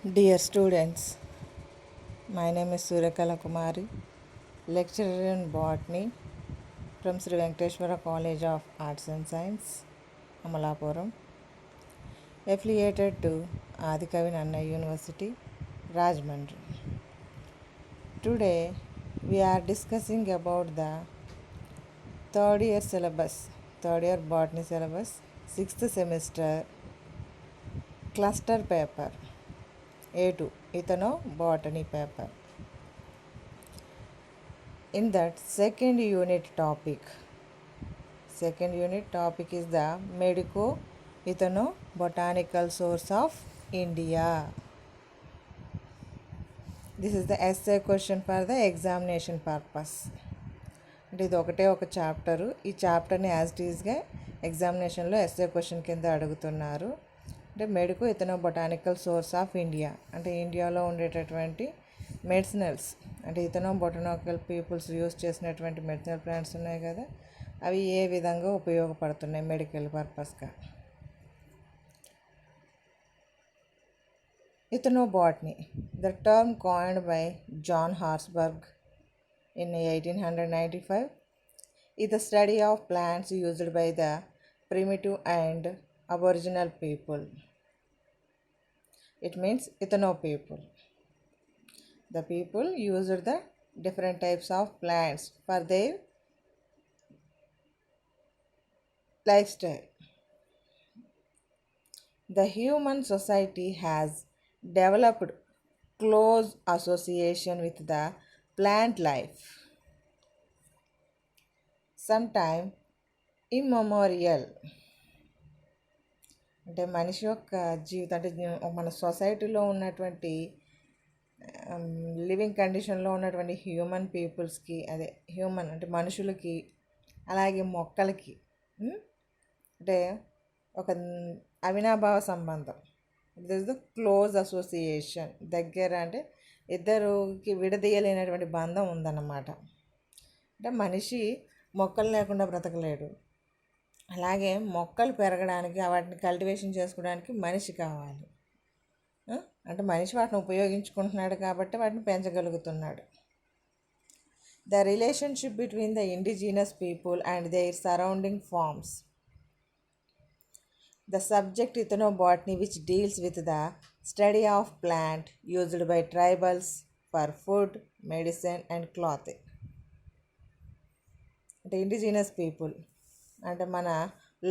Dear students, my name is Suryakala Kumari, lecturer in botany from Sri Venkateshwara College of Arts and Science, Amalapuram, affiliated to Adikavi Nanna University, Rajahmundry. Today we are discussing about the third year botany syllabus, 6th semester, cluster paper. A2 ethnobotany paper. In that second unit topic is the medico-ethnobotanical source of India. This is the essay question for the examination purpose. అంటే ఇది ఒకటే ఒక chapter. ఈ చాప్టర్ని as it ఈజ్గా ఎగ్జామినేషన్లో SA question కింద అడుగుతున్నారు. అంటే medico ethnobotanical source of India అంటే ఇండియాలో ఉండేటటువంటి మెడిసినల్స్ అంటే ఇథనోబొటానికల్ పీపుల్స్ యూజ్ చేసినటువంటి మెడిసినల్ ప్లాంట్స్ ఉన్నాయి కదా, అవి ఏ విధంగా ఉపయోగపడుతున్నాయి medical పర్పస్గా. Ethnobotany, the term coined by John Harsberg in 1895, is the study of plants used by the primitive and aboriginal people. It means ethno people. The people used the different types of plants for their lifestyle. The human society has developed close association with the plant life. Sometime immemorial అంటే మనిషి యొక్క జీవితం అంటే మన సొసైటీలో ఉన్నటువంటి living కండిషన్లో ఉన్నటువంటి హ్యూమన్ పీపుల్స్కి అదే హ్యూమన్ అంటే మనుషులకి అలాగే మొక్కలకి అంటే ఒక అవినాభావ సంబంధం. This is the close association. దగ్గర అంటే ఇద్దరికి విడదీయలేనటువంటి బంధం ఉందన్నమాట. అంటే మనిషి మొక్కలు లేకుండా బ్రతకలేడు, అలాగే మొక్కలు పెరగడానికి వాటిని కల్టివేషన్ చేసుకోవడానికి మనిషి కావాలి. అంటే మనిషి వాటిని ఉపయోగించుకుంటున్నాడు కాబట్టి వాటిని పెంచగలుగుతున్నాడు. The relationship between the indigenous people and their surrounding farms. The subject ethnobotany, which deals with the study of plant used by tribals for food, medicine and clothing. అంటే ఇండిజినస్ పీపుల్ అంటే మన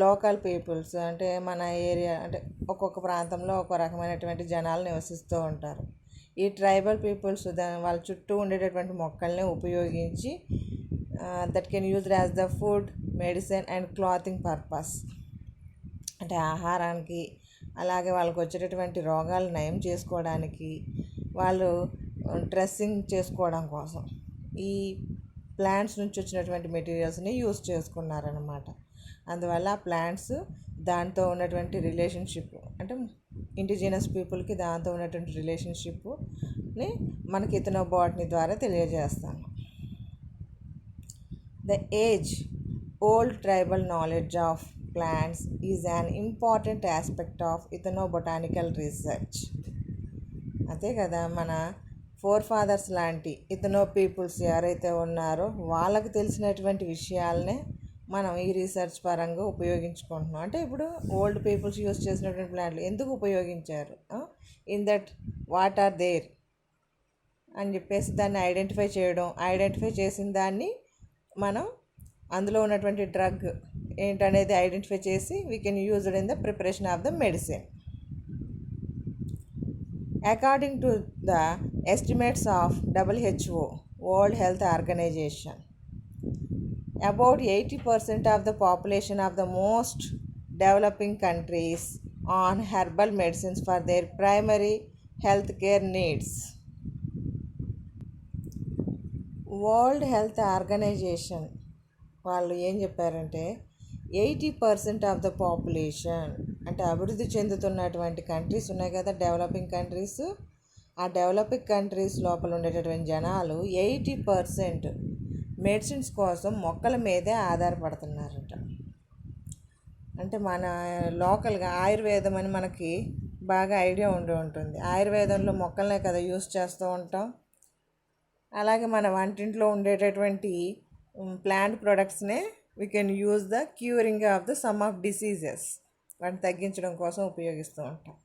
లోకల్ పీపుల్స్ అంటే మన area అంటే ఒక్కొక్క ప్రాంతంలో ఒక్కొక్క రకమైనటువంటి జనాలు నివసిస్తూ ఉంటారు. ఈ ట్రైబల్ పీపుల్స్ వాళ్ళ చుట్టూ ఉండేటటువంటి మొక్కల్ని ఉపయోగించి that can used as the food, medicine and clothing purpose. అంటే ఆహారానికి అలాగే వాళ్ళకి వచ్చేటటువంటి రోగాలు నయం చేసుకోవడానికి వాళ్ళు డ్రెస్సింగ్ చేసుకోవడం కోసం ఈ ప్లాంట్స్ నుంచి వచ్చినటువంటి మెటీరియల్స్ని యూజ్ చేసుకున్నారనమాట. అందువల్ల ఆ ప్లాంట్స్ దాంతో ఉన్నటువంటి రిలేషన్షిప్ అంటే ఇండిజినస్ పీపుల్కి దాంతో ఉన్నటువంటి రిలేషన్షిప్ని మనకి ఇథనోబొటనీ ద్వారా తెలియజేస్తాను. The age old tribal knowledge of plants is an important aspect of ethnobotanical research. అంతే కదా, మన ఫాదర్స్ లాంటి ఇథనో పీపుల్స్ ఎవరైతే ఉన్నారో వాళ్ళకు తెలిసినటువంటి విషయాలనే మనం ఈ రీసెర్చ్ పరంగా ఉపయోగించుకుంటున్నాం. అంటే ఇప్పుడు ఓల్డ్ పీపుల్స్ యూజ్ చేసినటువంటి ప్లాంట్లు ఎందుకు ఉపయోగించారు, in that what are there అని చెప్పేసి దాన్ని ఐడెంటిఫై చేసిన దాన్ని మనం అందులో ఉన్నటువంటి డ్రగ్ ఏంటనేది ఐడెంటిఫై చేసి we can use in the preparation of the medicine. According to the estimates of WHO, world health organization, about 80% of the population of the most developing countries on herbal medicines for their primary health care needs. World health organization వాళ్ళు ఏం చెప్పారంటే 80% of the population అంటే అభివృద్ధి చెందుతున్నటువంటి countries ఉన్నాయి కదా, developing countries, ఆ developing countries లోపల ఉండేటటువంటి జనాలు 80% మెడిసిన్స్ కోసం మొక్కల మీదే ఆధారపడుతున్నారట. అంటే మన లోకల్గా ఆయుర్వేదం అని మనకి బాగా ఐడియా ఉండి ఉంటుంది. ఆయుర్వేదంలో మొక్కలనే కదా యూస్ చేస్తూ ఉంటాం. అలాగే మన వంటింట్లో ఉండేటటువంటి ప్లాంట్ ప్రొడక్ట్స్నే we can use the curing of the some of diseases, వాటిని తగ్గించడం కోసం ఉపయోగిస్తూ ఉంటాం.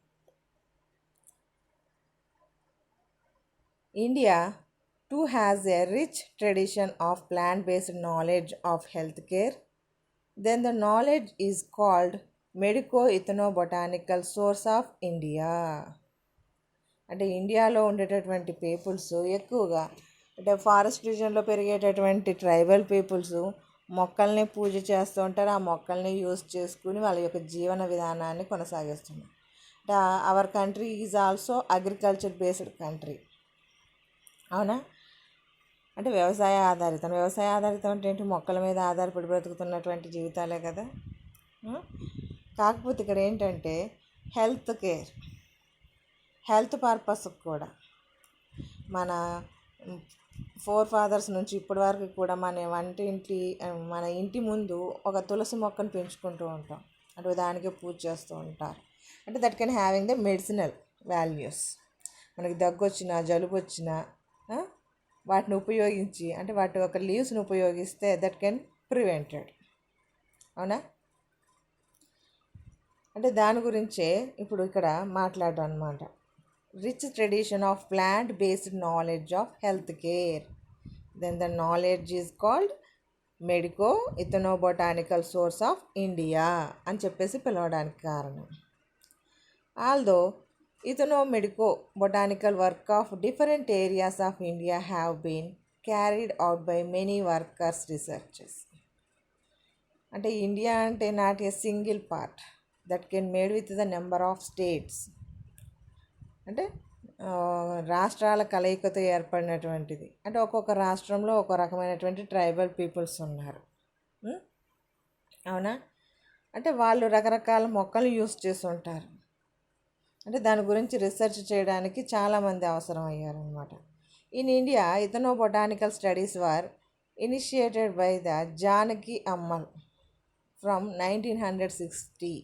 India too has a rich tradition of plant-based knowledge of healthcare. Then the knowledge is called medico-ethnobotanical source of India. అంటే ఇండియాలో ఉండేటటువంటి peoples ఎక్కువగా అంటే ఫారెస్ట్ రీజన్లో పెరిగేటటువంటి ట్రైబల్ పీపుల్స్ మొక్కల్ని పూజ చేస్తూ ఉంటారు. ఆ మొక్కల్ని యూజ్ చేసుకుని వాళ్ళ యొక్క జీవన విధానాన్ని కొనసాగిస్తున్నారు. అంటే our country is also agriculture based country. అవునా? అంటే వ్యవసాయ ఆధారితం అంటే ఏంటి? మొక్కల మీద ఆధారపడి బ్రతుకుతున్నటువంటి జీవితాలే కదా. కాకపోతే ఇక్కడ ఏంటంటే హెల్త్ కేర్, హెల్త్ పర్పస్ కూడా మన ఫోర్ ఫాదర్స్ నుంచి ఇప్పటి వరకు కూడా మన ఇంటి ముందు ఒక తులసి మొక్కను పెంచుకుంటూ ఉంటాం. అంటే దానికే పూజ చేస్తూ ఉంటారు. అంటే that can having the medicinal values. మనకి దగ్గు వచ్చినా జలుబు వచ్చినా వాటిని ఉపయోగించి అంటే వాటి యొక్క లీవ్స్ని ఉపయోగిస్తే దట్ కెన్ ప్రివెంటెడ్. అవునా? అంటే దాని గురించే ఇప్పుడు ఇక్కడ మాట్లాడడం అనమాట. Rich tradition of plant based knowledge of health care. Then the knowledge is called medico ethnobotanical source of India అని చెప్పేసి పిలవడానికి కారణం. Although ethno-medico-botanical work of different areas of India have been carried out by many workers researchers. అంటే India అంటే not a single part that can made with the number of states. అంటే రాష్ట్రాల కలయికతో ఏర్పడినటువంటిది. అంటే ఒక్కొక్క రాష్ట్రంలో ఒక రకమైనటువంటి ట్రైబల్ పీపుల్స్ ఉన్నారు. అవునా? అంటే వాళ్ళు రకరకాల మొక్కలు యూస్ చేసి ఉంటారు. అంటే దాని గురించి రీసెర్చ్ చేయడానికి చాలామంది అవసరం అయ్యారనమాట. In India ethnobotanical studies were initiated by the Janaki Ammal from 1960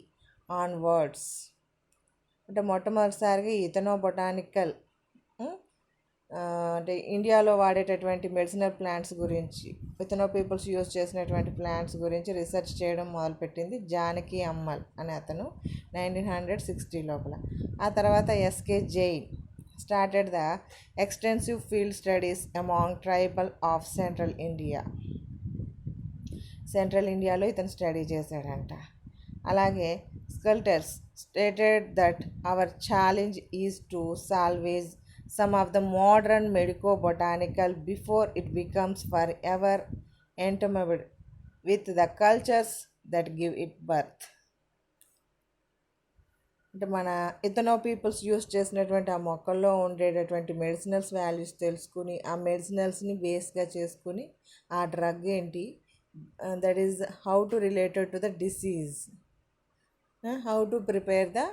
onwards. అంటే మొట్టమొదటిసారిగా ఇథనోబొటానికల్ అంటే ఇండియాలో వాడేటటువంటి మెడిసినల్ ప్లాంట్స్ గురించి, ఇథనో పీపుల్స్ యూజ్ చేసినటువంటి ప్లాంట్స్ గురించి రీసెర్చ్ చేయడం మొదలుపెట్టింది జానకి అమ్మల్ అనే అతను 1960 లోపల. ఆ తర్వాత S K Jain started the extensive field studies among tribal of central ఇండియాలో ఇతను స్టడీ చేశాడంట. అలాగే Schultes stated that our challenge is to salvage some of the modern medico-botanical before it becomes forever entombed with the cultures that give it birth. అంటే మన ఇథనో peoples use చేసినటువంటి ఆ మొక్కల్లో ఉండేటటువంటి మెడిసినల్స్ వాల్యూస్ తెలుసుకుని ఆ మెడిసినల్స్ని బేస్గా చేసుకుని ఆ డ్రగ్ ఏంటి, that is how to related to the disease, how to prepare the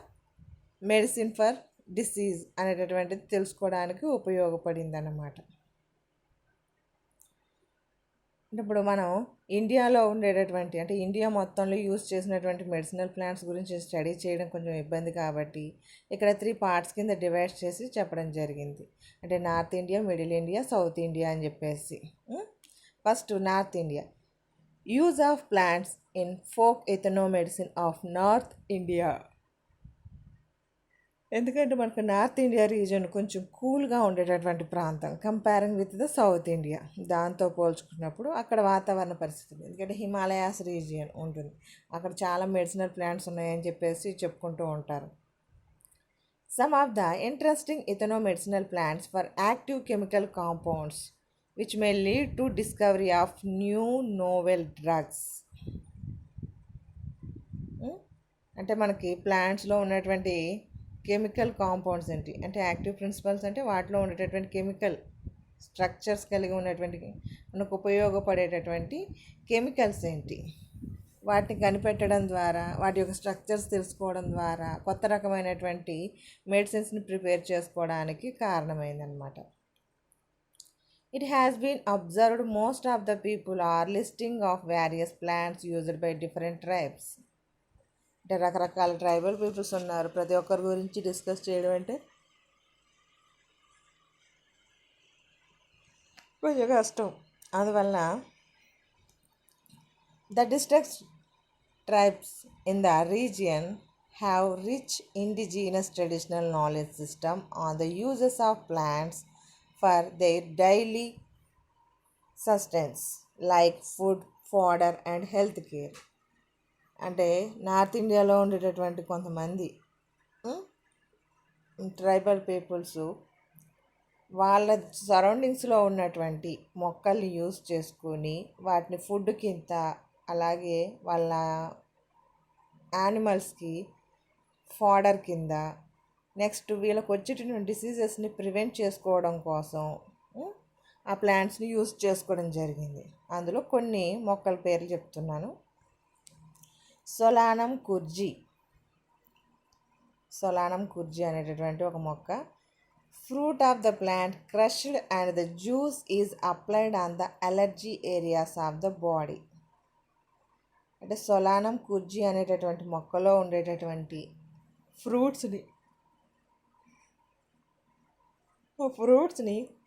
medicine for disease అనేటటువంటిది తెలుసుకోవడానికి ఉపయోగపడింది అన్నమాట. అంటే ఇప్పుడు మనం ఇండియాలో ఉండేటటువంటి అంటే ఇండియా మొత్తంలో యూజ్ చేసినటువంటి మెడిసినల్ ప్లాంట్స్ గురించి స్టడీ చేయడం కొంచెం ఇబ్బంది కాబట్టి ఇక్కడ 3 పార్ట్స్ కింద డివైడ్ చేసి చెప్పడం జరిగింది. అంటే north India, middle India, south India అని చెప్పేసి. First north India, use of plants in folk ఎథనో medicine of north India. ఎందుకంటే మనకు నార్త్ ఇండియా రీజన్ కొంచెం కూల్గా ఉండేటటువంటి ప్రాంతం comparing with the south India. దాంతో పోల్చుకున్నప్పుడు అక్కడ వాతావరణ పరిస్థితులు, ఎందుకంటే హిమాలయాస్ రీజియన్ ఉంటుంది, అక్కడ చాలా మెడిసినల్ ప్లాంట్స్ ఉన్నాయని చెప్పేసి చెప్పుకుంటూ ఉంటారు. Some of the interesting ethno medicinal plants for active chemical compounds which may lead to discovery of new novel drugs. అంటే మనకి ప్లాంట్స్లో ఉన్నటువంటి కెమికల్ కాంపౌండ్స్ ఏంటి అంటే యాక్టివ్ ప్రిన్సిపల్స్ అంటే వాటిలో ఉండేటటువంటి కెమికల్ స్ట్రక్చర్స్ కలిగి ఉన్నటువంటి మనకు ఉపయోగపడేటటువంటి కెమికల్స్ ఏంటి, వాటిని కనిపెట్టడం ద్వారా వాటి యొక్క స్ట్రక్చర్స్ తెలుసుకోవడం ద్వారా కొత్త రకమైనటువంటి మెడిసిన్స్ని ప్రిపేర్ చేసుకోవడానికి కారణమైందనమాట. It has been observed most of the people are listing of various plants used by different tribes. అంటే రకరకాల ట్రైబల్ పీపుల్స్ ఉన్నారు, ప్రతి ఒక్కరి గురించి డిస్కస్ చేయడం అంటే కొంచెం కష్టం. అందువలన the districts tribes in the region have rich indigenous traditional knowledge system on the uses of plants for their daily sustenance like food, fodder and health care. అంటే నార్త్ ఇండియాలో ఉండేటటువంటి కొంతమంది ట్రైబల్ పీపుల్స్ వాళ్ళ సరౌండింగ్స్లో ఉన్నటువంటి మొక్కల్ని యూస్ చేసుకొని వాటిని ఫుడ్ కింద, అలాగే వాళ్ళ యానిమల్స్కి ఫాడర్ కింద, నెక్స్ట్ వీళ్ళకి వచ్చేటటువంటి డిసీజెస్ని ప్రివెంట్ చేసుకోవడం కోసం ఆ ప్లాంట్స్ని యూస్ చేసుకోవడం జరిగింది. అందులో కొన్ని మొక్కల పేర్లు చెప్తున్నాను. సొలానం కుర్జీ అనేటటువంటి ఒక మొక్క. Fruit of the plant crushed and the juice is applied on the allergy areas of the body. అంటే సొలానం కుర్జీ అనేటటువంటి మొక్కలో ఉండేటటువంటి ఫ్రూట్స్ని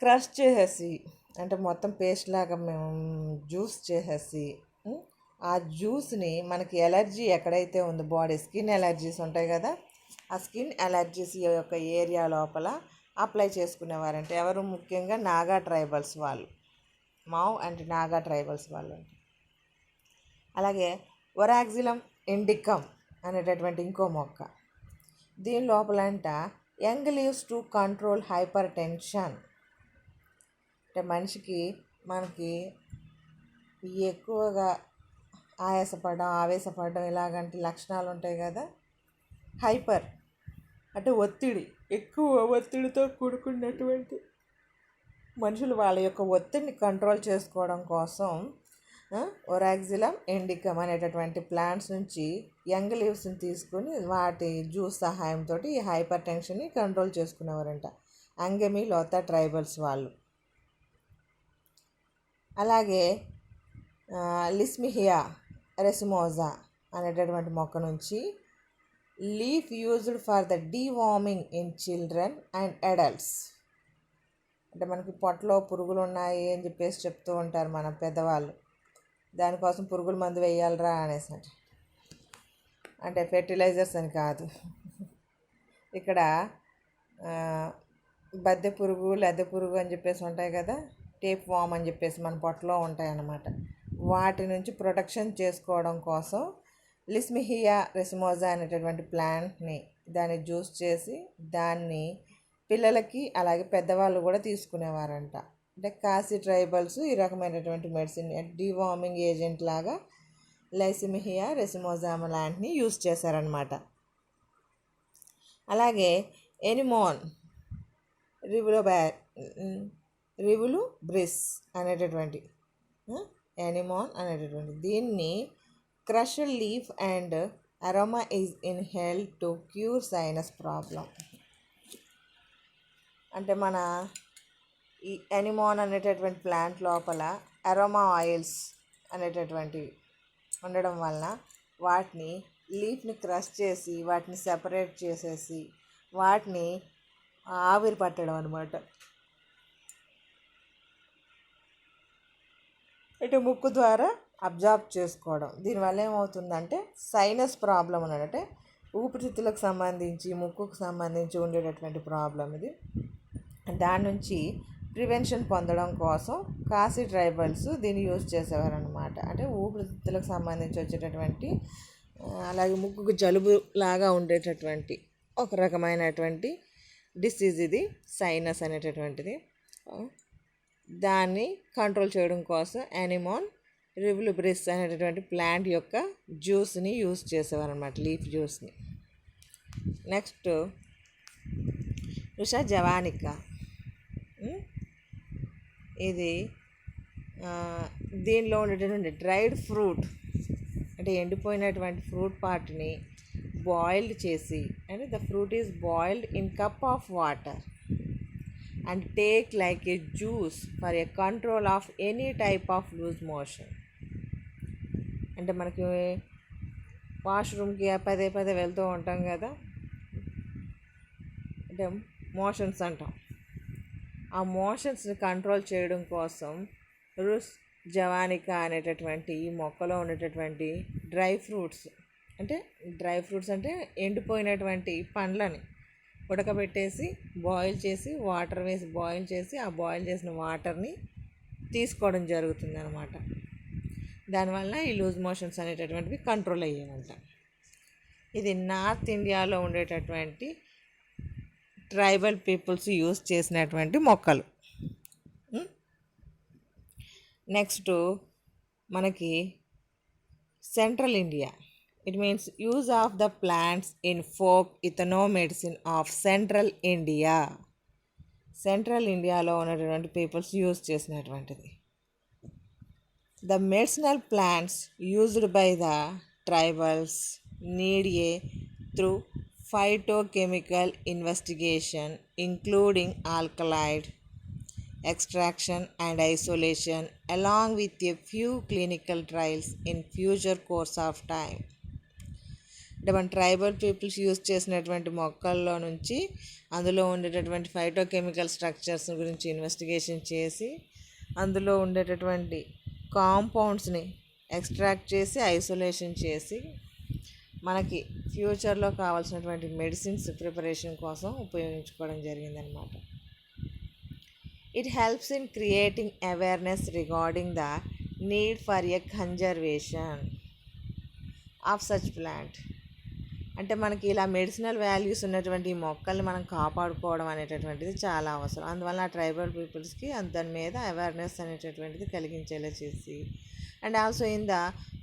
క్రష్ చేసేసి, అంటే మొత్తం పేస్ట్ లాగా మేము జ్యూస్ చేసేసి, ఆ జ్యూస్ని మనకి ఎలర్జీ ఎక్కడైతే ఉందో బాడీ స్కిన్ ఎలర్జీస్ ఉంటాయి కదా, ఆ స్కిన్ ఎలర్జీస్ యొక్క ఏరియా లోపల అప్లై చేసుకునేవారంటే ఎవరు? ముఖ్యంగా నాగా ట్రైబల్స్ వాళ్ళు, మావ్ అండ్ నాగా ట్రైబల్స్ వాళ్ళు. అలాగే ఒరాక్సిలం ఇండికమ్ అనేటటువంటి ఇంకో మొక్క. దీని లోపలంట young leaves to control hypertension. అంటే మనకి ఎక్కువగా ఆవేశపడడం ఇలాగంటి లక్షణాలు ఉంటాయి కదా. హైపర్ అంటే ఎక్కువ ఒత్తిడితో కూడుకున్నటువంటి మనుషులు వాళ్ళ యొక్క ఒత్తిడిని కంట్రోల్ చేసుకోవడం కోసం ఒరాక్సిలం ఇండికమ్ అనేటటువంటి ప్లాంట్స్ నుంచి యంగ్ లీవ్స్ని తీసుకొని వాటి జ్యూస్ సహాయంతో ఈ hyper టెన్షన్ని control చేసుకునేవారంట Angami Lotha tribals వాళ్ళు. అలాగే లిస్మిహియా రెసిమోజా అనేటటువంటి మొక్క నుంచి leaf used for the deworming in children and adults. అంటే మనకి పొట్టలో పురుగులు ఉన్నాయి అని చెప్పేసి చెప్తూ ఉంటారు మన పెద్దవాళ్ళు, దానికోసం పురుగుల మందు వేయాలరా అనేసి. అంటే ఫెర్టిలైజర్స్ అని కాదు, ఇక్కడ బద్దె పురుగు, లద్దె పురుగు అని చెప్పేసి ఉంటాయి కదా, టేప్ వామ్ అని చెప్పేసి మన పొట్టలో ఉంటాయి అన్నమాట. వాటి నుంచి ప్రొటెక్షన్ చేసుకోవడం కోసం లిస్మిహియా రెసిమోజా అనేటటువంటి ప్లాంట్ని దాన్ని జ్యూస్ చేసి దాన్ని పిల్లలకి అలాగే పెద్దవాళ్ళు కూడా తీసుకునేవారంట. అంటే కాశీ ట్రైబల్స్ ఈ రకమైనటువంటి మెడిసిన్ డీవార్మింగ్ ఏజెంట్ లాగా లైసిమిహియా రెసిమోజా ప్లాంట్ని యూస్ చేశారనమాట. అలాగే ఎనిమోన్ రివులు బ్రిస్ అనేటటువంటి దీన్ని crushed leaf and aroma is inhaled to cure sinus problem. అంటే మన ఈ ఎనిమోన్ అనేటటువంటి ప్లాంట్ లోపల అరోమా ఆయిల్స్ అనేటటువంటివి ఉండడం వలన వాటిని లీఫ్ని క్రష్ చేసి వాటిని సెపరేట్ చేసేసి వాటిని ఆవిరి పట్టడం అనమాట. అంటే ముక్కు ద్వారా అబ్జార్బ్ చేసుకోవడం. దీనివల్ల ఏమవుతుందంటే సైనస్ ప్రాబ్లం ఉన్నట్టే, ఊపిరితిత్తులకు సంబంధించి ముక్కుకు సంబంధించి ఉండేటటువంటి ప్రాబ్లం ఇది. దాని నుంచి ప్రివెన్షన్ పొందడం కోసం కాశీ ట్రైబల్స్ దీన్ని యూజ్ చేసేవారు అనమాట. అంటే ఊపిరితిత్తులకు సంబంధించి వచ్చేటటువంటి అలాగే ముక్కుకు జలుబు లాగా ఉండేటటువంటి ఒక రకమైనటువంటి డిసీజ్ ఇది సైనస్ అనేటటువంటిది. దాన్ని కంట్రోల్ చేయడం కోసం ఎనిమోన్ రివులుబ్రిస్ అనేటటువంటి ప్లాంట్ యొక్క జ్యూస్ని యూస్ చేసేవారు అనమాట, లీఫ్ జ్యూస్ని. నెక్స్ట్ రుషా జవానికా. ఇది దీనిలో ఉండేటటువంటి డ్రైడ్ ఫ్రూట్ అంటే ఎండిపోయినటువంటి ఫ్రూట్ పార్ట్ని బాయిల్డ్ చేసి, అంటే the fruit is boiled in cup of water and take like a juice for a control of any type of loose motion. అంటే మనకి వాష్రూమ్కి పదే పదే వెళ్తూ ఉంటాం కదా, అంటే మోషన్స్ అంటాం. ఆ మోషన్స్ని కంట్రోల్ చేయడం కోసం రుస్ జవానికా అనేటటువంటి ఈ మొక్కలో ఉండేటటువంటి డ్రై ఫ్రూట్స్ అంటే ఎండిపోయినటువంటి పండ్లని ఉడకబెట్టేసి బాయిల్ చేసి వాటర్ వేసి బాయిల్ చేసి ఆ బాయిల్ చేసిన వాటర్ని తీసుకోవడం జరుగుతుంది అనమాట. దానివల్ల ఈ లూజ్ మోషన్స్ అనేటటువంటివి కంట్రోల్ అయ్యేవంట. ఇది నార్త్ ఇండియాలో ఉండేటటువంటి ట్రైబల్ పీపుల్స్ యూజ్ చేసినటువంటి మొక్కలు. నెక్స్ట్ మనకి central India. It means use of the plants in folk ethno medicine of central India. Central ఇండియాలో ఉన్నటువంటి పీపుల్స్ యూజ్ చేసినటువంటిది. The medicinal plants used by the tribals need a through phytochemical investigation including alkaloid extraction and isolation along with a few clinical trials in future course of time. అంటే మన tribal peoples use చేసినటువంటి మొక్కల్లో నుంచి అందులో ఉండేటటువంటి phytochemical structures గురించి investigation చేసి అందులో ఉండేటటువంటి కాంపౌండ్స్ని ఎక్స్ట్రాక్ట్ చేసి ఐసోలేషన్ చేసి మనకి ఫ్యూచర్లో కావాల్సినటువంటి మెడిసిన్స్ ప్రిపరేషన్ కోసం ఉపయోగించుకోవడం జరిగిందనమాట. It helps in creating awareness regarding the need for a conservation of such plant. అంటే మనకి ఇలా మెడిసినల్ వాల్యూస్ ఉన్నటువంటి మొక్కల్ని మనం కాపాడుకోవడం అనేటటువంటిది చాలా అవసరం. అందువల్ల ట్రైబల్ పీపుల్స్కి దాని మీద అవేర్నెస్ అనేటటువంటిది కలిగించేలా చేసి and also in the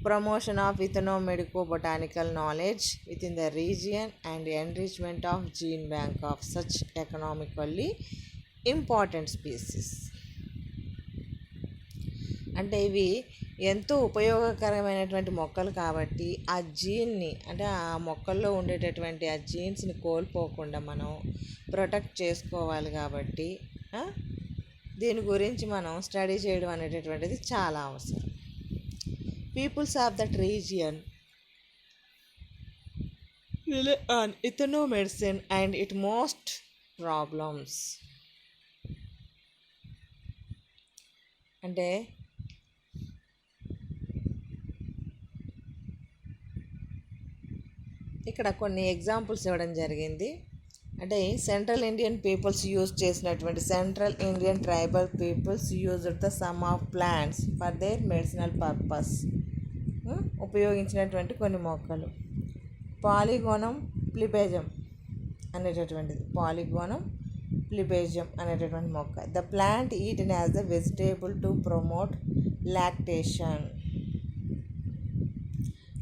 promotion of ethno medico botanical knowledge within the region and enrichment of gene bank of such economically important species. అంటే ఇవి ఎంతో ఉపయోగకరమైనటువంటి మొక్కలు కాబట్టి ఆ జీన్ని అంటే ఆ మొక్కల్లో ఉండేటటువంటి ఆ జీన్స్ని కోల్పోకుండా మనం ప్రొటెక్ట్ చేసుకోవాలి కాబట్టి దీని గురించి మనం స్టడీ చేయడం అనేటటువంటిది చాలా అవసరం. Peoples of that region rely on ethnomedicine and its most problems. అంటే ఇక్కడ కొన్ని ఎగ్జాంపుల్స్ ఇవ్వడం జరిగింది. అంటే సెంట్రల్ ఇండియన్ పీపుల్స్ యూజ్ చేసినటువంటి central Indian tribal peoples used the some of plants for their medicinal purpose. ఉపయోగించినటువంటి కొన్ని మొక్కలు పాలిగోనం ప్లిబేజం అనేటటువంటిది. పాలిగోనం ప్లిబేజం అనేటటువంటి మొక్క. The plant eaten as the vegetable to promote lactation.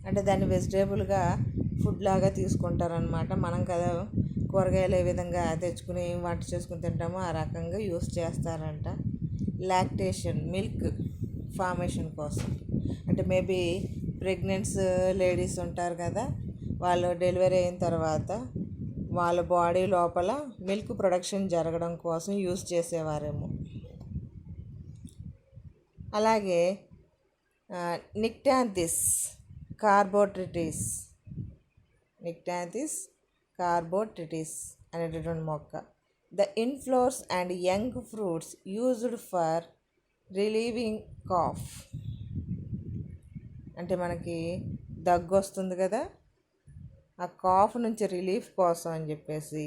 అంటే దాన్ని వెజిటేబుల్గా ఫుడ్ లాగా తీసుకుంటారనమాట. మనం కదా కూరగాయలు ఏ విధంగా తెచ్చుకుని వంట చేసుకుని తింటామో ఆ రకంగా యూస్ చేస్తారంట. లాక్టేషన్ మిల్క్ ఫార్మేషన్ కోసం. అంటే మేబీ ప్రెగ్నెంట్స్ లేడీస్ ఉంటారు కదా, వాళ్ళు డెలివరీ అయిన తర్వాత వాళ్ళ బాడీ లోపల మిల్క్ ప్రొడక్షన్ జరగడం కోసం యూస్ చేసేవారేమో. అలాగే నిక్టాంథిస్ కార్బోట్రిటిస్ అనేటటువంటి మొక్క. The inflorescence and young fruits used for relieving cough. అంటే మనకి దగ్గు వస్తుంది కదా, ఆ కాఫ్ నుంచి రిలీఫ్ కోసం అని చెప్పేసి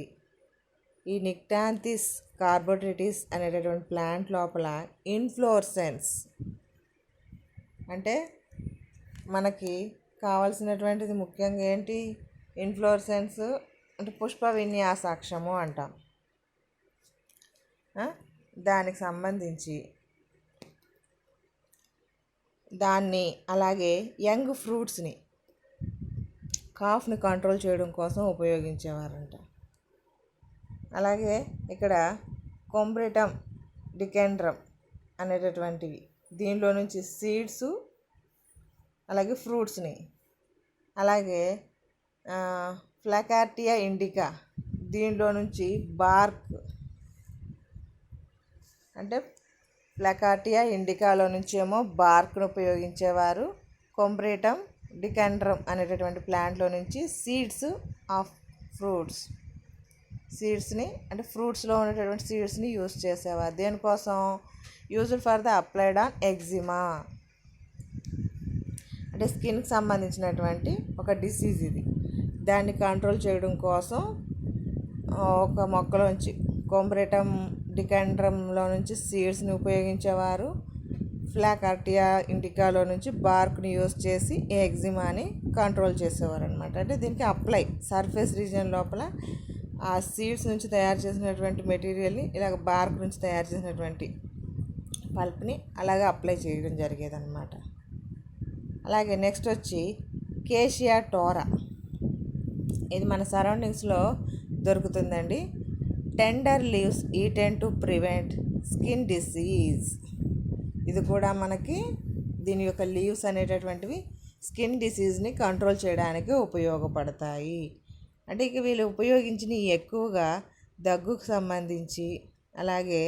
ఈ నిక్టాంథిస్ కార్బోట్రిటిస్ అనేటటువంటి ప్లాంట్ లోపల ఇన్ఫ్లోర్సెన్స్ అంటే మనకి కావాల్సినటువంటిది ముఖ్యంగా ఏంటి, ఇన్ఫ్లోర్సెన్స్ అంటే పుష్ప విన్యాసాక్షము అంటాం. దానికి సంబంధించి దాన్ని అలాగే యంగ్ ఫ్రూట్స్ని కాఫ్ని కంట్రోల్ చేయడం కోసం ఉపయోగించేవారంట. అలాగే ఇక్కడ కొంబ్రిటమ్ డికెండ్రమ్ అనేటటువంటివి దీనిలో నుంచి సీడ్స్ అలాగే ఫ్రూట్స్ని, అలాగే ఫ్లాకార్టియా ఇండికా దీనిలో నుంచి బార్క్ అంటే ఫ్లాకార్టియా ఇండికాలో నుంచి ఏమో బార్క్ను ఉపయోగించేవారు. కొంబ్రిటమ్ డికాండ్రమ్ అనేటటువంటి ప్లాంట్లో నుంచి సీడ్స్ ఆఫ్ ఫ్రూట్స్, సీడ్స్ని అంటే ఫ్రూట్స్లో ఉండేటటువంటి సీడ్స్ని యూజ్ చేసేవారు. దేనికోసం? Used for the applied on eczema, అంటే స్కిన్కి సంబంధించినటువంటి ఒక డిసీజ్ ఇది. దాన్ని కంట్రోల్ చేయడం కోసం ఒక మొక్కలోంచి కోంబ్రెటమ్ డికాండ్రమ్లో నుంచి సీడ్స్ని ఉపయోగించేవారు. ఫ్లాకార్టియా ఇండికాలో నుంచి బార్క్ని యూజ్ చేసి ఎగ్జిమాని కంట్రోల్ చేసేవారు అనమాట. అంటే దీనికి అప్లై సర్ఫేస్ రీజియన్ లోపల ఆ సీడ్స్ నుంచి తయారు చేసినటువంటి మెటీరియల్ని ఇలాగ బార్క్ నుంచి తయారు చేసినటువంటి పల్ప్ని అలాగే అప్లై చేయడం జరిగేదన్నమాట. అలాగే నెక్స్ట్ వచ్చి కేషియా టోరా, ఇది మన సరౌండింగ్స్లో దొరుకుతుందండి. Tender leaves eaten to prevent skin disease. ఇది కూడా మనకి దీని యొక్క లీవ్స్ అనేటటువంటివి స్కిన్ డిసీజ్ని కంట్రోల్ చేయడానికి ఉపయోగపడతాయి. అంటే ఇక వీళ్ళు ఉపయోగించిన ఎక్కువగా దగ్గుకు సంబంధించి, అలాగే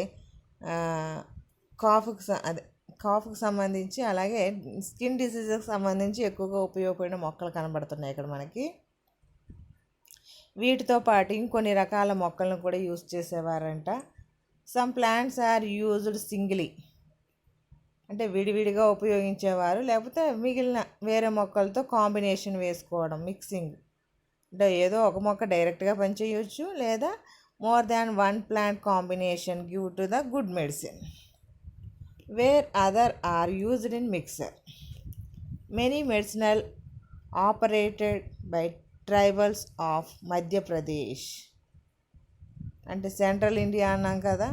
కాఫ్కి సంబంధించి, అలాగే స్కిన్ డిసీజెస్కి సంబంధించి ఎక్కువగా ఉపయోగపడిన మొక్కలు కనబడుతున్నాయి ఇక్కడ మనకి. వీటితో పాటు ఇంకొన్ని రకాల మొక్కలను కూడా యూజ్ చేసేవారంట. Some plants are used singly, అంటే విడివిడిగా ఉపయోగించేవారు, లేకపోతే మిగిలిన వేరే మొక్కలతో కాంబినేషన్ వేసుకోవడం, మిక్సింగ్. అంటే ఏదో ఒక మొక్క డైరెక్ట్గా పనిచేయవచ్చు, లేదా more than one plant combination give to the good medicine wear other are used in mixer. Many medicinal operated by tribals of Madhya Pradesh. అంటే సెంట్రల్ ఇండియా అన్నాం కదా,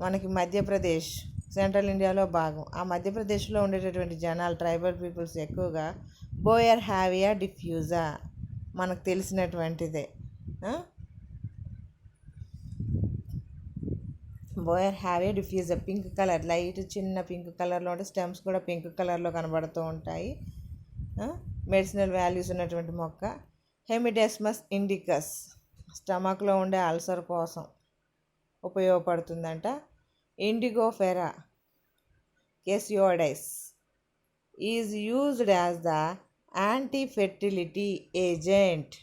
మనకి మధ్యప్రదేశ్ సెంట్రల్ ఇండియాలో భాగం. ఆ మధ్యప్రదేశ్లో ఉండేటటువంటి జనాలు, ట్రైబల్ పీపుల్స్ ఎక్కువగా బోయర్ హ్యావియా డిఫ్యూజా మనకు తెలిసినటువంటిదే. బోయర్ హ్యావియా డిఫ్యూజా పింక్ కలర్, లైట్ చిన్న పింక్ కలర్లో ఉంటే స్టెమ్స్ కూడా పింక్ కలర్లో కనబడుతూ ఉంటాయి. మెడిసినల్ వాల్యూస్ ఉన్నటువంటి మొక్క. హెమిడెస్మస్ ఇండికస్ స్టమక్లో ఉండే అల్సర్ కోసం ఉపయోగపడుతుందంట. Indigofera cassioides is used as the antifertility agent.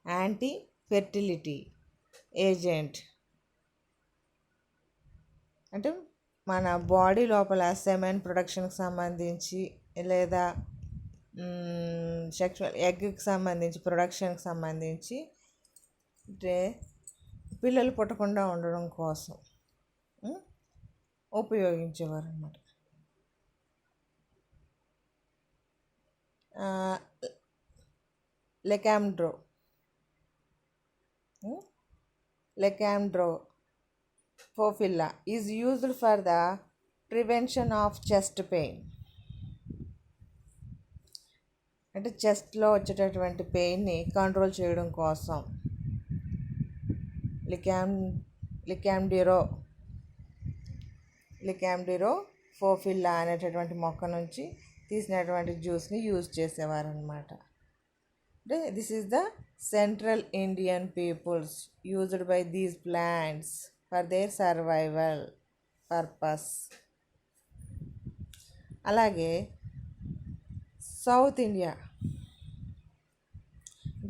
Antifertility agent అంటే మన బాడీ లోపల సెమెన్ ప్రొడక్షన్కి సంబంధించి, లేదా సెక్షువల్ ఎగ్కి సంబంధించి, ప్రొడక్షన్కి సంబంధించి, అంటే పిల్లలు పుట్టకుండా ఉండడం కోసం ఉపయోగించేవారు అన్నమాట. లెకాండ్రోఫోఫిల్లా is used for the prevention of chest pain. అంటే చెస్ట్లో వచ్చేటటువంటి పెయిన్ని కంట్రోల్ చేయడం కోసం లికాండిరోఫోఫిల్లా అనేటటువంటి మొక్క నుంచి తీసినటువంటి జ్యూస్ని యూజ్ చేసేవారు అనమాట. అంటే this is the central Indian peoples used by these plants for their survival purpose. అలాగే south India,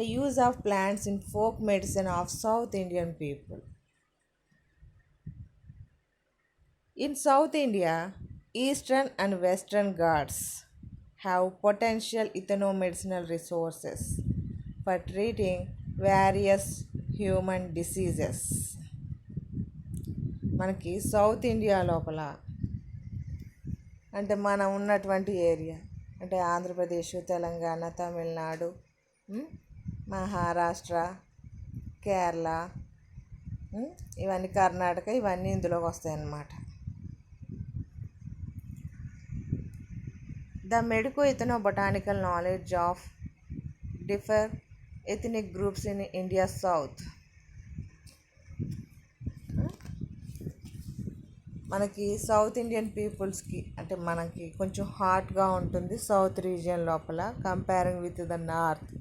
the use of plants in folk medicine of South Indian people. In South India, Eastern and Western Ghats have potential ethnomedicinal resources for treating various human diseases. మనకి south India లోపల, అంటే మనం ఉన్నటువంటి area, అంటే ఆంధ్రప్రదేశ్, తెలంగాణ, తమిళనాడు, మహారాష్ట్ర, కేరళ, ఇవన్నీ కర్ణాటక, ఇవన్నీ ఇందులోకి వస్తాయి అన్నమాట. The medico ethno botanical knowledge of differ ethnic groups in India south. మనకి సౌత్ ఇండియన్ పీపుల్స్కి, అంటే మనకి కొంచెం హాట్గా ఉంటుంది సౌత్ రీజియన్ లోపల కంపేరింగ్ విత్ ద నార్త్.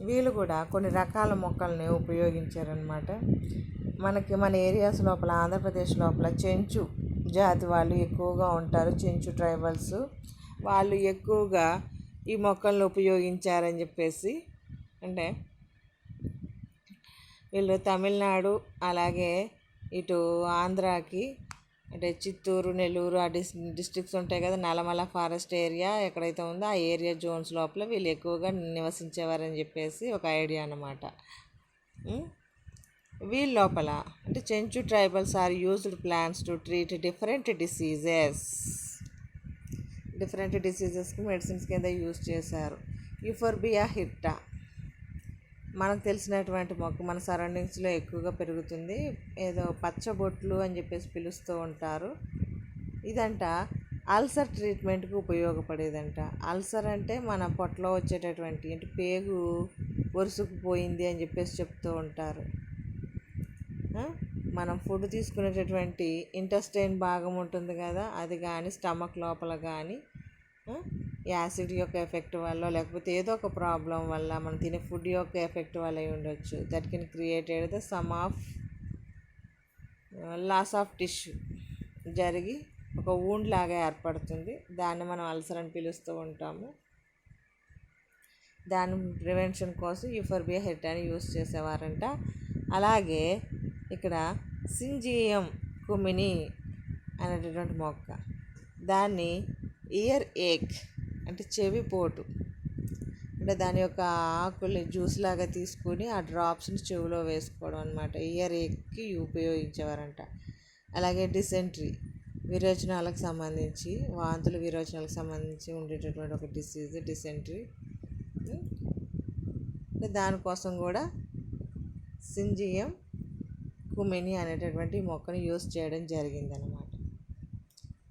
వీళ్ళు కూడా కొన్ని రకాల మొక్కల్ని ఉపయోగించారనమాట. మనకి మన ఏరియాస్ లోపల ఆంధ్రప్రదేశ్ లోపల చెంచు జాతి వాళ్ళు ఎక్కువగా ఉంటారు. చెంచు ట్రైబల్స్ వాళ్ళు ఎక్కువగా ఈ మొక్కలను ఉపయోగించారని చెప్పేసి, అంటే వీళ్ళు తమిళనాడు అలాగే ఇటు ఆంధ్రాకి, అంటే చిత్తూరు నెల్లూరు ఆ డిస్ట్రిక్ట్స్ ఉంటాయి కదా, నల్లమల ఫారెస్ట్ ఏరియా ఎక్కడైతే ఉందో ఆ ఏరియా జోన్స్ లోపల వీళ్ళు ఎక్కువగా నివసించేవారని చెప్పేసి ఒక ఐడియా అన్నమాట. వీళ్ళ లోపల అంటే Chenchu tribals are used plants to treat different డిసీజెస్కి మెడిసిన్స్ కింద యూజ్ చేశారు. యూఫోర్బియా హిట్టా మనకు తెలిసినటువంటి మొక్క మన సరౌండింగ్స్లో ఎక్కువగా పెరుగుతుంది. ఏదో పచ్చబొట్లు అని చెప్పేసి పిలుస్తూ ఉంటారు. ఇదంట అల్సర్ ట్రీట్మెంట్కి ఉపయోగపడేదంట. అల్సర్ అంటే మన పొట్టలో వచ్చేటటువంటి అంటే పేగు ఒరుసుకుపోయింది అని చెప్పేసి చెప్తూ ఉంటారు. మనం ఫుడ్ తీసుకునేటటువంటి ఇంటెస్టైన్ భాగం ఉంటుంది కదా, అది కానీ స్టమక్ లోపల కానీ యాసిడ్ యొక్క ఎఫెక్ట్ వల్ల లేకపోతే ఏదో ఒక ప్రాబ్లం వల్ల మనం తినే ఫుడ్ యొక్క ఎఫెక్ట్ వల్ల అయి ఉండొచ్చు. That can created the some of loss of tissue జరిగి ఒక వూండ్ లాగా ఏర్పడుతుంది. దాన్ని మనం అల్సర్ అని పిలుస్తూ ఉంటాము. దాని ప్రివెన్షన్ కోసం యూఫోర్బియా హిట్టా యూస్ చేసేవారంట. అలాగే ఇక్కడ సింజియం కుమిని అనేటటువంటి మొక్క, దాన్ని ఇయర్ ఏక్ అంటే చెవి పోటు, అంటే దాని యొక్క ఆకుల్ని జ్యూస్ లాగా తీసుకుని ఆ డ్రాప్స్ని చెవిలో వేసుకోవడం అనమాట. ఇయర్ ఏక్కి ఉపయోగించేవారంట. అలాగే డిసెంట్రీ విరోచనాలకు సంబంధించి, వాంతులు విరోచనాలకు సంబంధించి ఉండేటటువంటి ఒక డిసీజ్ డిసెంట్రీ, దానికోసం కూడా సింజియం కుమిని అనేటటువంటి మొక్కను యూస్ చేయడం జరిగిందనమాట.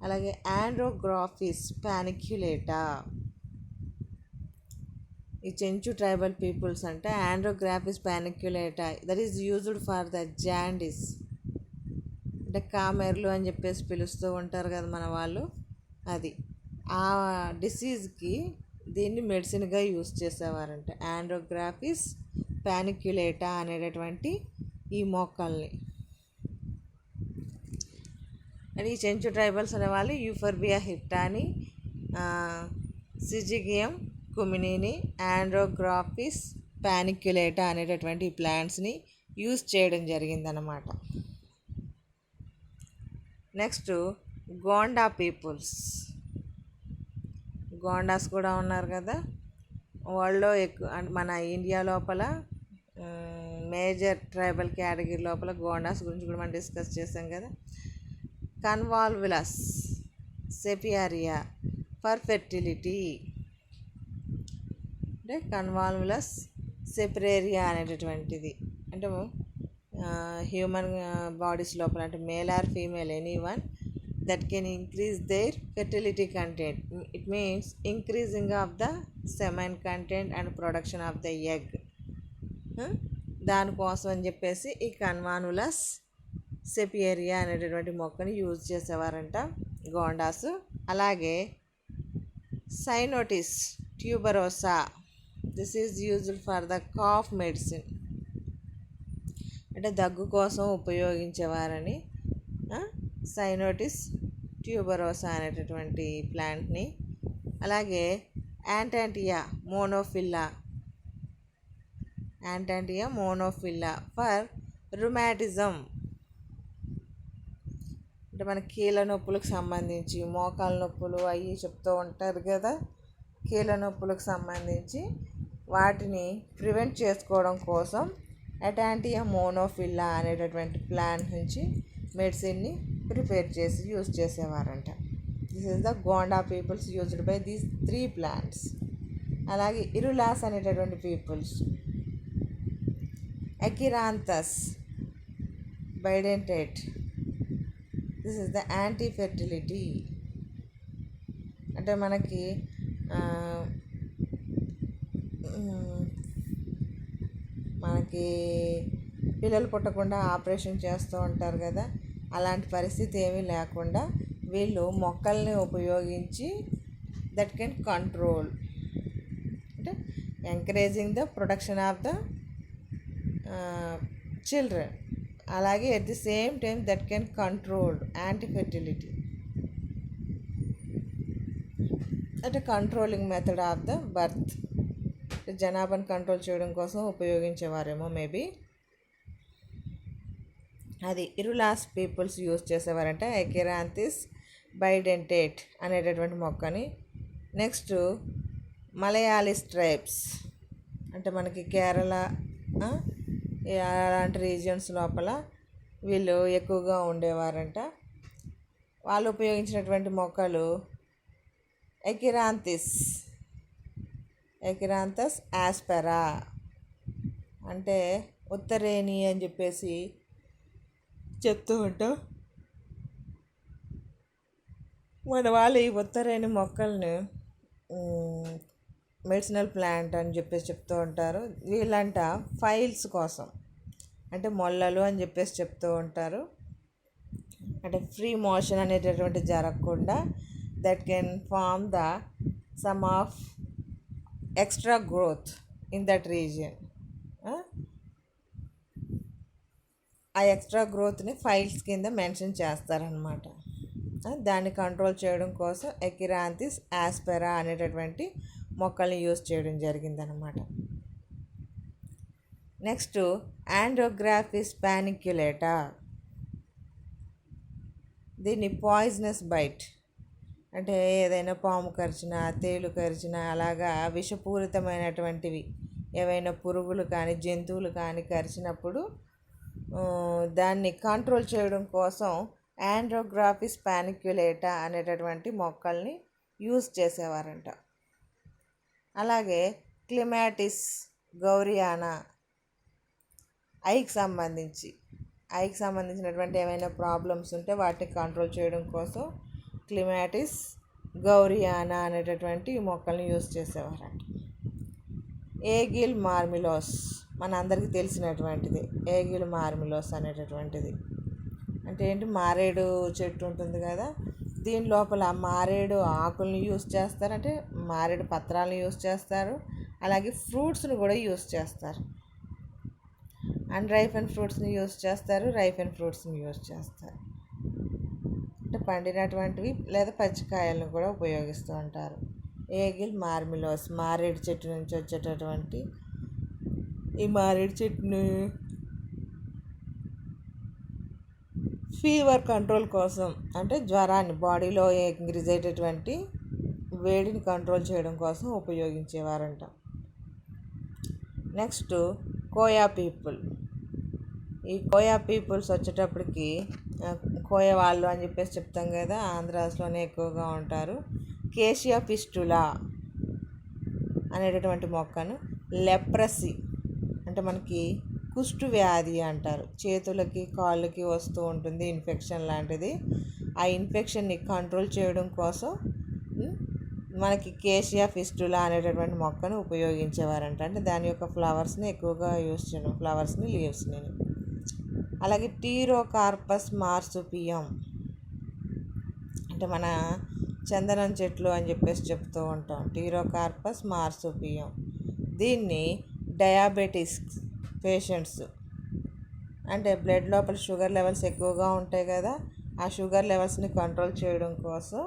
అలాగే ఆండ్రోగ్రాఫిస్ పానిక్యులేటా, ఈ చెంచు ట్రైబల్ పీపుల్స్ అంటే andrographis paniculata that is used for the jaundice, అంటే కామెర్లు అని చెప్పేసి పిలుస్తూ ఉంటారు కదా మన వాళ్ళు, అది ఆ డిసీజ్కి దీన్ని మెడిసిన్గా యూస్ చేసేవారంట. ఆండ్రోగ్రాఫిస్ పానిక్యులేటా అనేటటువంటి ఈ మొక్కల్ని. అండ్ ఈ చెంచు ట్రైబల్స్ అనేవాళ్ళు యూఫోర్బియా హిట్టాని, సిజిగియం కుమినిని, ఆండ్రోగ్రాఫిస్ పానిక్యులేటా అనేటటువంటి ఈ ప్లాంట్స్ని యూజ్ చేయడం జరిగిందనమాట. Next Gonda peoples. గోండాస్ కూడా ఉన్నారు కదా వాళ్ళలో ఎక్కువ, మన ఇండియా లోపల మేజర్ ట్రైబల్ కేటగిరీ లోపల గోండాస్ గురించి కూడా మనం డిస్కస్ చేసాం కదా. కన్వాల్వులస్ సెపియారియా ఫర్ ఫెర్టిలిటీ, అంటే కన్వాల్వులస్ సెపరేరియా అనేటటువంటిది అంటే హ్యూమన్ బాడీస్ లోపల అంటే male or female anyone that can increase their fertility content. It means increasing of the semen content and production of the egg. దానికోసం అని చెప్పేసి ఈ కన్వాల్వులస్ సెపియేరియా అనేటటువంటి మొక్కని యూజ్ చేసేవారంట గోండాస్. అలాగే cyanotis tuberosa, this is used for the cough medicine, అంటే దగ్గు కోసం ఉపయోగించేవారని సైనోటిస్ ట్యూబరోసా అనేటటువంటి ప్లాంట్ని. అలాగే యాంటాంటియా మోనోఫిల్లా ఫర్ రుమాటిజం, అంటే మన కీళ్ళ నొప్పులకు సంబంధించి, మోకాల నొప్పులు అవి చెప్తూ ఉంటారు కదా, కీళ్ళ నొప్పులకు సంబంధించి వాటిని ప్రివెంట్ చేసుకోవడం కోసం అటాంటియా మోనోఫిల్లా అనేటటువంటి ప్లాంట్ నుంచి మెడిసిన్ని ప్రిపేర్ చేసి యూజ్ చేసేవారంట. This is the Gonda peoples used by these 3 plants. అలాగే ఇరులాస్ అనేటటువంటి peoples, achyranthes bidentata, this is the anti fertility, అంటే మనకి పిల్లలు పుట్టకుండా ఆపరేషన్ చేస్తూ ఉంటారు కదా, అలాంటి పరిస్థితి ఏమీ లేకుండా వీళ్ళు మొక్కల్ని ఉపయోగించి దట్ కెన్ కంట్రోల్, అంటే encouraging the production of the children, అలాగే at the same time that can control anti fertility అంటే controlling method of the birth. జనాభాను కంట్రోల్ చేయడం కోసం ఉపయోగించేవారేమో మేబీ. అది ఇరులాస్ పీపుల్స్ యూజ్ చేసేవారంటే ఎకిరాంతిస్ బైడెంటేట్ అనేటటువంటి మొక్కని. నెక్స్ట్ మలయాళీస్ ట్రైబ్స్ అంటే మనకి కేరళ అలాంటి రీజియన్స్ లోపల వీళ్ళు ఎక్కువగా ఉండేవారంట. వాళ్ళు ఉపయోగించినటువంటి మొక్కలు ఎకిరాంతస్ ఆస్పెరా అంటే ఉత్తరేణి అని చెప్పేసి చెప్తూ ఉంటాం. మన వాళ్ళు ఈ ఉత్తరేణి మొక్కల్ని మెడిసినల్ ప్లాంట్ అని చెప్పేసి చెప్తూ ఉంటారు. వీళ్ళంట ఫైల్స్ కోసం అంటే మొల్లలు అని చెప్పేసి చెప్తూ ఉంటారు. అంటే ఫ్రీ మోషన్ అనేటటువంటి జరగకుండా that can form the some of extra growth in that region. ఆ ఎక్స్ట్రా గ్రోత్ని ఫైల్స్ కింద మెన్షన్ చేస్తారనమాట. దాన్ని కంట్రోల్ చేయడం కోసం ఎకిరాంతిస్ ఆస్పెరా అనేటటువంటి మొక్కల్ని యూజ్ చేయడం జరిగిందనమాట. నెక్స్ట్ ఆండ్రోగ్రాఫిస్ పానిక్యులేటా. దీన్ని పాయిజనస్ బైట్ అంటే ఏదైనా పాము కరిచినా తేలు కరిచినా అలాగా విషపూరితమైనటువంటివి ఏవైనా పురుగులు కానీ జంతువులు కానీ కరిచినప్పుడు దాన్ని కంట్రోల్ చేయడం కోసం ఆండ్రోగ్రాఫిస్ పానిక్యులేటా అనేటటువంటి మొక్కల్ని యూజ్ చేసేవారంట. అలాగే క్లిమాటిస్ గౌరియానా ఐకి సంబంధించినటువంటి ఏమైనా ప్రాబ్లమ్స్ ఉంటే వాటిని కంట్రోల్ చేయడం కోసం క్లిమాటిస్ గౌరియానా అనేటటువంటి మొక్కల్ని యూజ్ చేసేవారంట. ఏగిల్ మార్మిలోస్ మన అందరికీ తెలిసినటువంటిది. ఏగిల్ మార్మిలోస్ అనేటటువంటిది అంటే ఏంటి, మారేడు చెట్టు ఉంటుంది కదా, దీని లోపల మారేడు ఆకుల్ని యూజ్ చేస్తారు, అంటే మారేడు పత్రాలను యూజ్ చేస్తారు, అలాగే ఫ్రూట్స్ని కూడా యూజ్ చేస్తారు. అన్రైపెన్ ఫ్రూట్స్ని యూజ్ చేస్తారు, రైపెన్ ఫ్రూట్స్ని యూజ్ చేస్తారు. అంటే పండినటువంటివి లేదా పచ్చికాయలను కూడా ఉపయోగిస్తూ ఉంటారు. ఏగిల్ మార్మిలోస్ మారేడు చెట్టు నుంచి వచ్చేటటువంటి ఈ మారేడు చెట్టుని ఫీవర్ కంట్రోల్ కోసం అంటే జ్వరాన్ని బాడీలో ఇంక్రీజ్ అయ్యేటటువంటి వేడిని కంట్రోల్ చేయడం కోసం ఉపయోగించేవారంట. Next Koya people. ఈ కోయా పీపుల్స్ వచ్చేటప్పటికి కోయ వాళ్ళు అని చెప్పేసి చెప్తాం కదా, ఆంధ్రాస్లోనే ఎక్కువగా ఉంటారు. కేషియా ఫిస్టులా అనేటటువంటి మొక్కను లెప్రసీ అంటే మనకి కుష్టు వ్యాధి అంటారు, చేతులకి కాళ్ళకి వస్తూ ఉంటుంది ఇన్ఫెక్షన్ లాంటిది. ఆ ఇన్ఫెక్షన్ని కంట్రోల్ చేయడం కోసం మనకి కేషియా ఫిస్టులా అనేటటువంటి మొక్కను ఉపయోగించేవారంట. అంటే దాని యొక్క ఫ్లవర్స్ని ఎక్కువగా యూజ్ చేయడం, ఫ్లవర్స్ని లీవ్స్ని. అలాగే టీరోకార్పస్ మార్సుపియం అంటే మన చందనం చెట్లు అని చెప్పేసి చెప్తూ ఉంటాం. టీరోకార్పస్ మార్సుపియం దీన్ని డయాబెటీస్ పేషెంట్స్ అంటే బ్లడ్ లోపల షుగర్ లెవెల్స్ ఎక్కువగా ఉంటాయి కదా, ఆ షుగర్ లెవెల్స్ని కంట్రోల్ చేయడం కోసం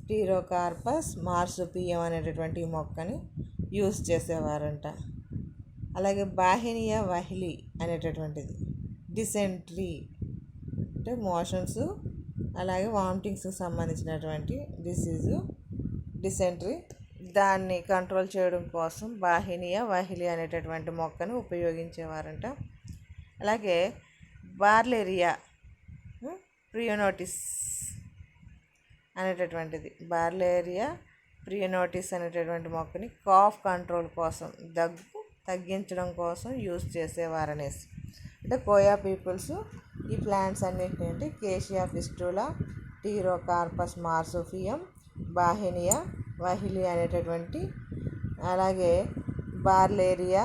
టీరోకార్పస్ మార్సుపియం అనేటటువంటి ఈ మొక్కని యూజ్ చేసేవారంట. అలాగే బాహినియా వహిలి అనేటటువంటిది డిసెంట్రీ అంటే మోషన్స్ అలాగే వామిటింగ్స్కి సంబంధించినటువంటి డిసీజు డిసెంట్రీ, దాన్ని కంట్రోల్ చేయడం కోసం బాహినియా వహిలి అనేటటువంటి మొక్కను ఉపయోగించేవారంట. అలాగే బార్లేరియా ప్రియోనోటిస్ అనేటటువంటిది బార్లేరియా ప్రియోనోటిస్ అనేటటువంటి మొక్కని కాఫ్ కంట్రోల్ కోసం దగ్గు తగ్గించడం కోసం యూజ్ చేసేవారనేసి. అంటే కోయా పీపుల్స్ ఈ ప్లాంట్స్ అన్నింటినీ అంటే కేషియా ఫిస్టులా, టీరోకార్పస్ మార్సుపియం, బాహినియా వహిలి అనేటటువంటి అలాగే బార్లేరియా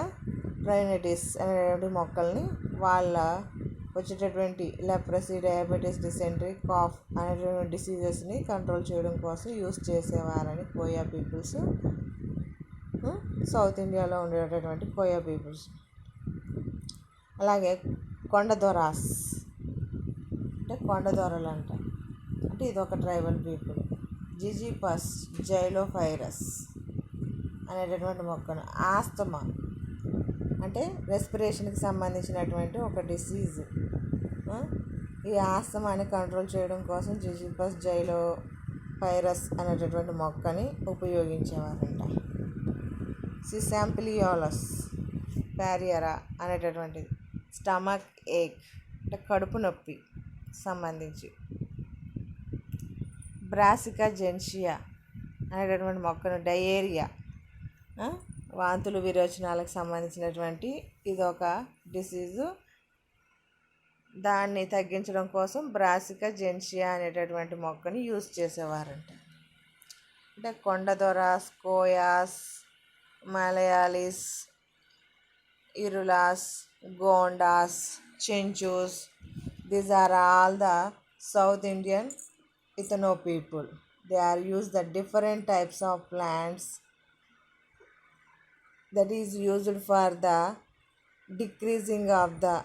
ప్రియోనోటిస్ అనేటువంటి మొక్కల్ని వాళ్ళ వచ్చేటటువంటి లెప్రసీ, డయాబెటీస్, డిసెంట్రీ, కాఫ్ అనేటువంటి డిసీజెస్ని కంట్రోల్ చేయడం కోసం యూజ్ చేసేవారని కోయా పీపుల్స్, సౌత్ ఇండియాలో ఉండేటటువంటి కోయా పీపుల్స్. అలాగే కొండదొరాస్ కొండదొరలు అంట. అంటే ఇది ఒక ట్రైబల్ పీపుల్. జిజిపస్ జైలోఫైరస్ అనేటటువంటి మొక్కను. ఆస్తమా అంటే రెస్పిరేషన్కి సంబంధించినటువంటి ఒక డిసీజ్. ఈ ఆస్తమాని కంట్రోల్ చేయడం కోసం జిజిపస్ జైలోఫైరస్ అనేటటువంటి మొక్కని ఉపయోగించేవారంట. సిసాంపిలియోలస్ ప్యారియరా అనేటటువంటిది స్టమక్ ఏక్ అంటే కడుపు నొప్పి సంబంధించి. బ్రాసికా జెన్షియా అనేటటువంటి మొక్కను డయేరియా వాంతులు విరోచనాలకు సంబంధించినటువంటి ఇది ఒక డిసీజు. దాన్ని తగ్గించడం కోసం బ్రాసికా జెన్షియా అనేటటువంటి మొక్కని యూజ్ చేసేవారంట. అంటే కొండదొర, స్కోయాస్, Malayalis, Irulas, Gondas, Chenchus, these are all the south Indian Ethno people. They are used the different types of plants that is used for the decreasing of the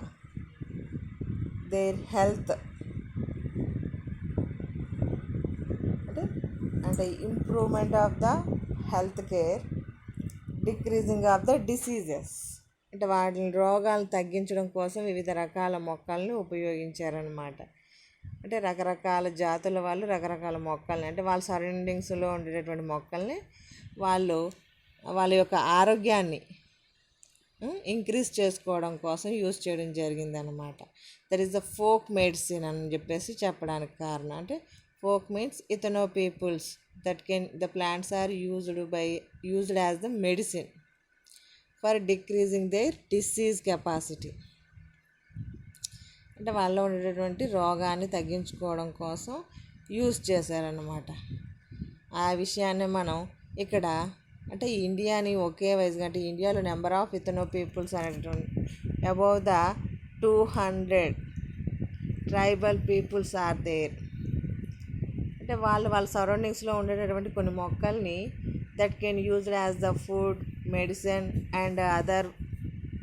their health అంటే improvement of the health care, decreasing of the diseases అంటే వాటి రోగాలను తగ్గించడం కోసం వివిధ రకాల మొక్కల్ని ఉపయోగించారనమాట. అంటే రకరకాల జాతుల వాళ్ళు రకరకాల మొక్కల్ని అంటే వాళ్ళ సరౌండింగ్స్లో ఉండేటటువంటి మొక్కల్ని వాళ్ళ యొక్క ఆరోగ్యాన్ని ఇంక్రీజ్ చేసుకోవడం కోసం యూజ్ చేయడం జరిగిందనమాట. That is the folk medicine అని చెప్పేసి చెప్పడానికి కారణం. అంటే folk means ethno peoples that can the plants are used as the medicine for decreasing their disease capacity. అంటే వాళ్ళలో ఉండేటటువంటి రోగాన్ని తగ్గించుకోవడం కోసం యూజ్ చేశారన్నమాట. ఆ విషయాన్ని మనం ఇక్కడ అంటే ఇండియాని ఒకే వైజ్గా అంటే ఇండియాలో నెంబర్ ఆఫ్ ఇథనో పీపుల్స్ అనేటువంటి above the 200 tribal peoples are there. అంటే వాళ్ళ సరౌండింగ్స్లో ఉండేటటువంటి కొన్ని మొక్కల్ని that can used as the food, medicine and other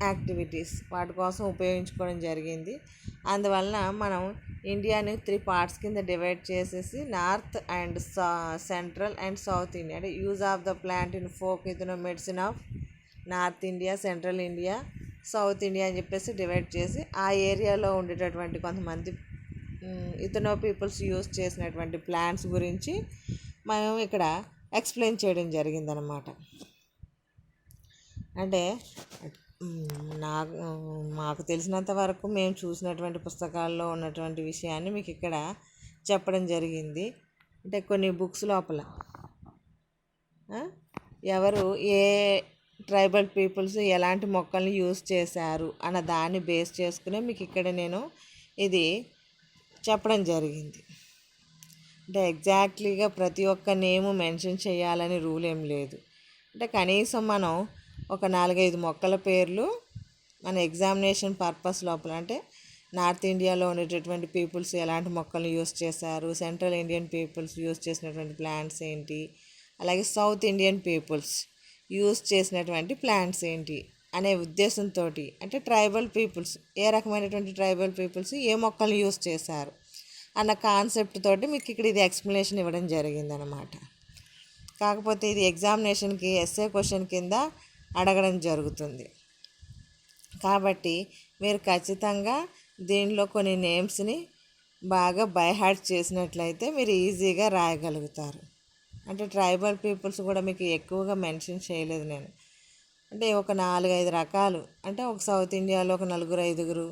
activities వాటి కోసం ఉపయోగించుకోవడం జరిగింది. అందువలన మనం ఇండియాని 3 పార్ట్స్ కింద డివైడ్ చేసేసి north and central and south India అంటే use of the plant in folk ethno medicine of north India, central India, south India అని చెప్పేసి డివైడ్ చేసి ఆ ఏరియాలో ఉండేటటువంటి కొంతమంది ఇథనో పీపుల్స్ యూజ్ చేసినటువంటి ప్లాంట్స్ గురించి మనం ఇక్కడ ఎక్స్ప్లెయిన్ చేయడం జరిగిందనమాట. అంటే మాకు తెలిసినంత వరకు మేము చూసినటువంటి పుస్తకాల్లో ఉన్నటువంటి విషయాన్ని మీకు ఇక్కడ చెప్పడం జరిగింది. అంటే కొన్ని బుక్స్ లోపల ఎవరు ఏ ట్రైబల్ పీపుల్స్ ఎలాంటి మొక్కల్ని యూజ్ చేశారు అన్న దాన్ని బేస్ చేసుకునే మీకు ఇక్కడ నేను ఇది చెప్పడం జరిగింది. అంటే ఎగ్జాక్ట్లీగా ప్రతి ఒక్క నేము మెన్షన్ చేయాలని రూల్ ఏం లేదు. అంటే కనీసం మనం ఒక 4-5 మొక్కల పేర్లు మన ఎగ్జామినేషన్ పర్పస్ లోపల అంటే నార్త్ ఇండియాలో ఉండేటటువంటి పీపుల్స్ ఎలాంటి మొక్కలను యూజ్ చేశారు, సెంట్రల్ ఇండియన్ పీపుల్స్ యూజ్ చేసినటువంటి ప్లాంట్స్ ఏంటి, అలాగే సౌత్ ఇండియన్ పీపుల్స్ యూజ్ చేసినటువంటి ప్లాంట్స్ ఏంటి అనే ఉద్దేశంతో అంటే ట్రైబల్ పీపుల్స్ ఏ రకమైనటువంటి ట్రైబల్ పీపుల్స్ ఏ మొక్కలు యూజ్ చేశారు అన్న కాన్సెప్ట్ తోటి మీకు ఇక్కడ ఇది ఎక్స్ప్లెనేషన్ ఇవ్వడం జరిగిందనమాట. కాకపోతే ఇది ఎగ్జామినేషన్కి ఎస్ఏ క్వశ్చన్ కింద అడగడం జరుగుతుంది. కాబట్టి మీరు ఖచ్చితంగా దీనిలో కొన్ని నేమ్స్ని బాగా బైహార్ట్ చేసినట్లయితే మీరు ఈజీగా రాయగలుగుతారు. అంటే ట్రైబల్ పీపుల్స్ కూడా మీకు ఎక్కువగా మెన్షన్ చేయలేదు నేను. అంటే ఒక 4-5 రకాలు అంటే ఒక సౌత్ ఇండియాలో ఒక 4-5,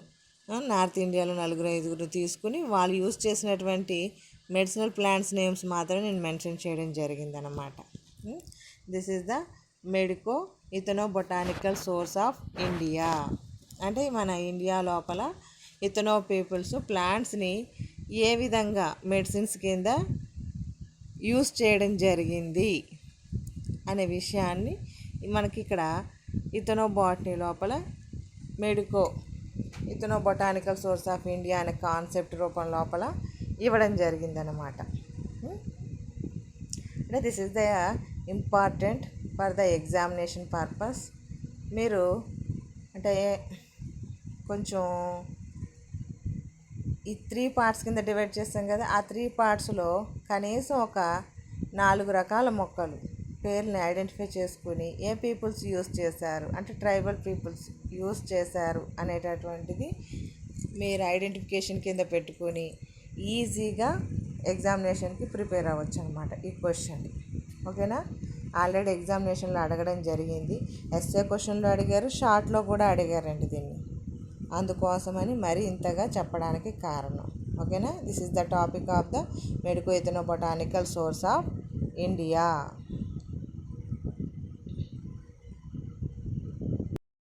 నార్త్ ఇండియాలో 4-5 తీసుకుని వాళ్ళు యూజ్ చేసినటువంటి మెడిసినల్ ప్లాంట్స్ నేమ్స్ మాత్రమే నేను మెన్షన్ చేయడం జరిగిందనమాట. This is the medico ethno botanical source of India. అంటే మన ఇండియా లోపల ఇథనో పీపుల్స్ ప్లాంట్స్ని ఏ విధంగా మెడిసిన్స్ కింద యూజ్ చేయడం జరిగింది అనే విషయాన్ని మనకి ఇక్కడ ఇథనో బాటనీ లోపల medico ethno botanical source of India అనే కాన్సెప్ట్ రూపం లోపల ఇవ్వడం జరిగిందనమాట. అంటే this is the important for the examination purpose. మీరు అంటే కొంచెం ఈ 3 పార్ట్స్ కింద డివైడ్ చేస్తాం కదా, ఆ 3 పార్ట్స్లో కనీసం ఒక 4 రకాల మొక్కలు పేర్లని ఐడెంటిఫై చేసుకుని ఏ పీపుల్స్ యూస్ చేశారు, అంటే ట్రైబల్ పీపుల్స్ యూస్ చేశారు అనేటటువంటిది మీరు ఐడెంటిఫికేషన్ కింద పెట్టుకొని ఈజీగా ఎగ్జామినేషన్కి ప్రిపేర్ అవ్వచ్చు అనమాట ఈ క్వశ్చన్. ఓకేనా? ఆల్రెడీ ఎగ్జామినేషన్లో అడగడం జరిగింది, ఎస్ఏ క్వశ్చన్లో అడిగారు, షార్ట్లో కూడా అడిగారండి దీన్ని. అందుకోసమని మరీ ఇంతగా చెప్పడానికి కారణం. ఓకేనా? This is the topic of the medico ఎథనో botanical source of India.